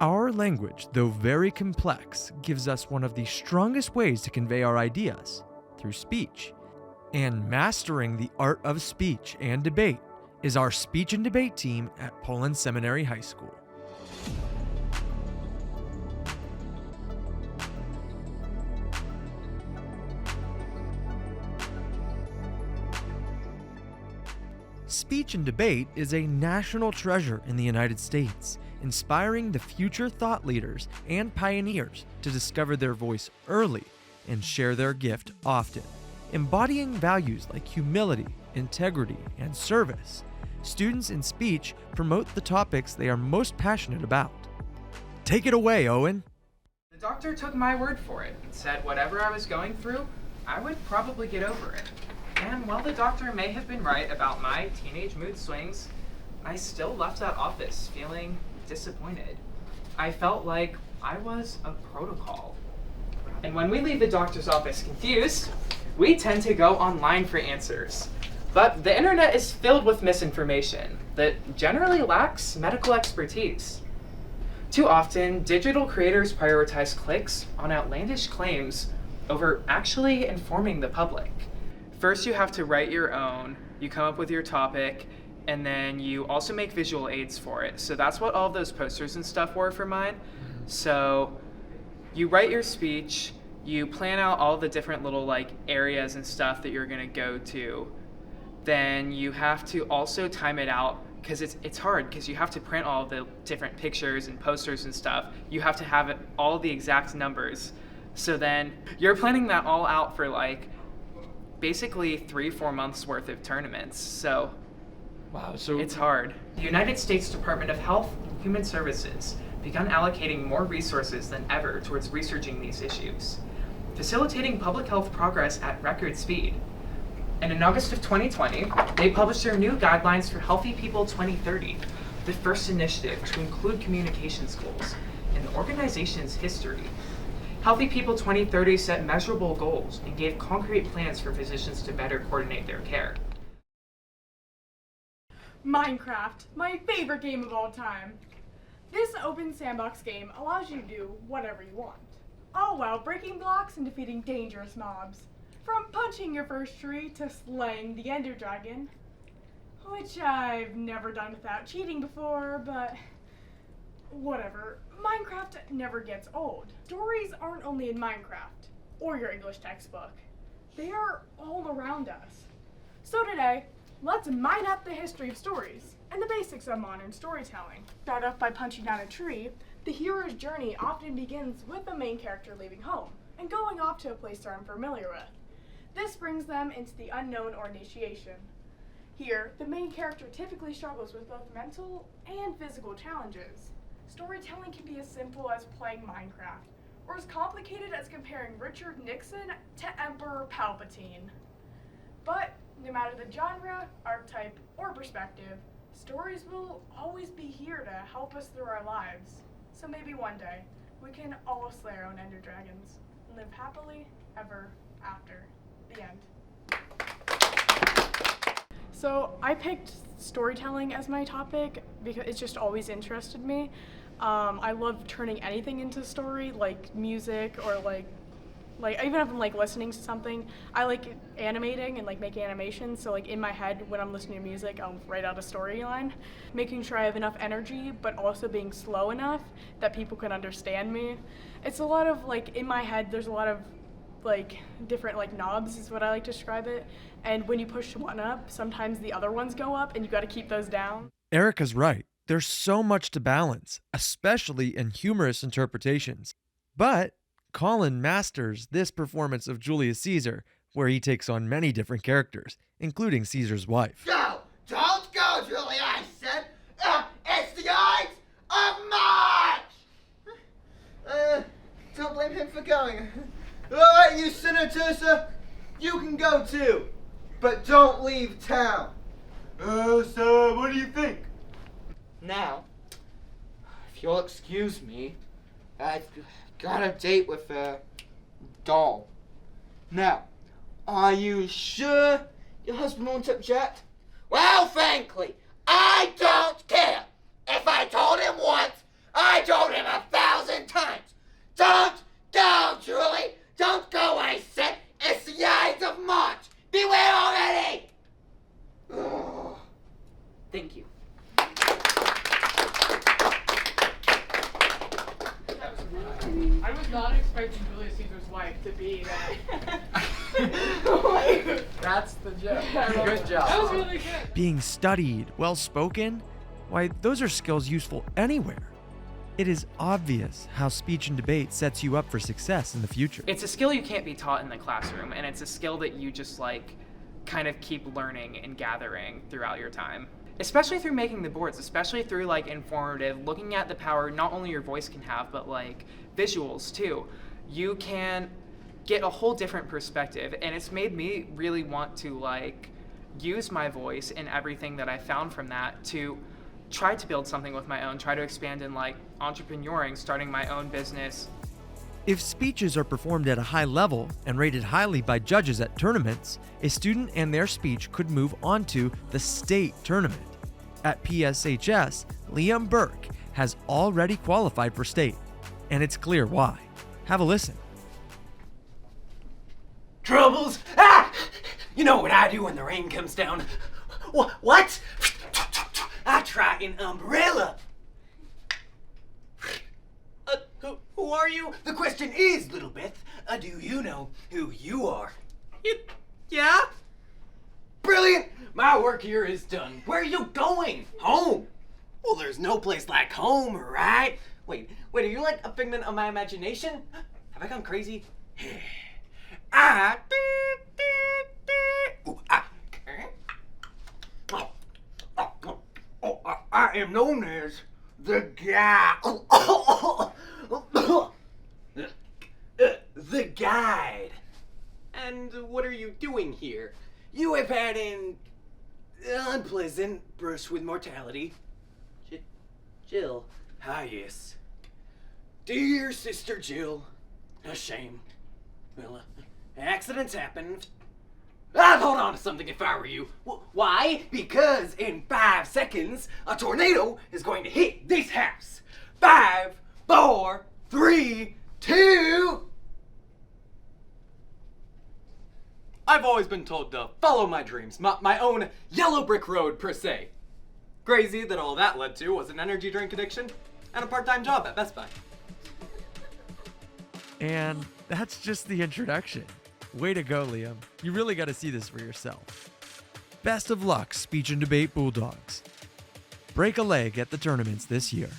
Our language, though very complex, gives us one of the strongest ways to convey our ideas, through speech. And mastering the art of speech and debate is our speech and debate team at Poland Seminary High School. Speech and debate is a national treasure in the United States, inspiring the future thought leaders and pioneers to discover their voice early and share their gift often. Embodying values like humility, integrity, and service, students in speech promote the topics they are most passionate about. Take it away, Owen. The doctor took my word for it and said whatever I was going through, I would probably get over it. And while the doctor may have been right about my teenage mood swings, I still left that office feeling disappointed. I felt like I was a protocol. And when we leave the doctor's office confused, we tend to go online for answers. But the internet is filled with misinformation that generally lacks medical expertise. Too often, digital creators prioritize clicks on outlandish claims over actually informing the public. First, you have to write your own, you come up with your topic, and then you also make visual aids for it. So that's what all of those posters and stuff were for mine. So you write your speech, you plan out all the different little areas and stuff that you're gonna go to. Then you have to also time it out because it's hard because you have to print all the different pictures and posters and stuff. You have to have it all the exact numbers. So then you're planning that all out for basically 3-4 months worth of tournaments. So Wow, so it's hard. The United States Department of Health and Human Services begun allocating more resources than ever towards researching these issues, facilitating public health progress at record speed. And in August of 2020, they published their new guidelines for Healthy People 2030, the first initiative to include communications goals in the organization's history. Healthy People 2030 set measurable goals and gave concrete plans for physicians to better coordinate their care. Minecraft, my favorite game of all time. This open sandbox game allows you to do whatever you want, all while breaking blocks and defeating dangerous mobs. From punching your first tree to slaying the Ender Dragon, which I've never done without cheating before, but whatever. Minecraft never gets old. Stories aren't only in Minecraft or your English textbook. They are all around us. So today, let's mine up the history of stories and the basics of modern storytelling. Start off by punching down a tree. The hero's journey often begins with the main character leaving home and going off to a place they're unfamiliar with. This brings them into the unknown or initiation. Here, the main character typically struggles with both mental and physical challenges. Storytelling can be as simple as playing Minecraft, or as complicated as comparing Richard Nixon to Emperor Palpatine. But no matter the genre, archetype, or perspective, stories will always be here to help us through our lives. So maybe one day, we can all slay our own Ender Dragons and live happily ever after. The end. So I picked storytelling as my topic because it's just always interested me. I love turning anything into story, like music or like even if I'm listening to something, I like animating and making animations. So in my head, when I'm listening to music, I'll write out a storyline, making sure I have enough energy, but also being slow enough that people can understand me. It's a lot of in my head, there's a lot of different knobs is what I like to describe it. And when you push one up, sometimes the other ones go up and you got to keep those down. Erica's right. There's so much to balance, especially in humorous interpretations. But Colin masters this performance of Julius Caesar, where he takes on many different characters, including Caesar's wife. Go! Don't go, Julie, I said! It's the Ides of March! Don't blame him for going. Alright, you senators, you can go too, but don't leave town. So what do you think? Now, if you'll excuse me, I've got a date with a doll. Now, are you sure your husband won't object? Well, frankly, I don't care. If I told him once, I told him 1,000 times. Don't go, Julie. Don't go, I said. It's the Ides of March. Beware already. Ugh. Thank you. I was not expecting Julius Caesar's wife to be that. That's the joke. Good job. That was really good. Being studied, well spoken, why, those are skills useful anywhere. It is obvious how speech and debate sets you up for success in the future. It's a skill you can't be taught in the classroom, and it's a skill that you just kind of keep learning and gathering throughout your time. Especially through making the boards, especially through informative, looking at the power not only your voice can have, but visuals too. You can get a whole different perspective, and it's made me really want to use my voice and everything that I found from that to try to build something with my own, try to expand in entrepreneuring, starting my own business. If speeches are performed at a high level and rated highly by judges at tournaments, a student and their speech could move on to the state tournament. At PSHS, Liam Burke has already qualified for state, and it's clear why. Have a listen. Troubles? Ah! You know what I do when the rain comes down? What? I try an umbrella. Who are you? The question is, little Beth, do you know who you are? Yeah? Brilliant! My work here is done. Where are you going? Home. Well, there's no place like home, right? Wait, are you a figment of my imagination? Have I gone crazy? I am known as the guy. The guide. And what are you doing here? You have had an unpleasant brush with mortality. Jill. Ah, yes. Dear Sister Jill. A shame. Well, accidents happen. I'd hold on to something if I were you. Why? Because in 5 seconds, a tornado is going to hit this house. 5, 4, 3, 2... I've always been told to follow my dreams, my own yellow brick road, per se. Crazy that all that led to was an energy drink addiction and a part-time job at Best Buy. And that's just the introduction. Way to go, Liam. You really got to see this for yourself. Best of luck, Speech and Debate Bulldogs. Break a leg at the tournaments this year.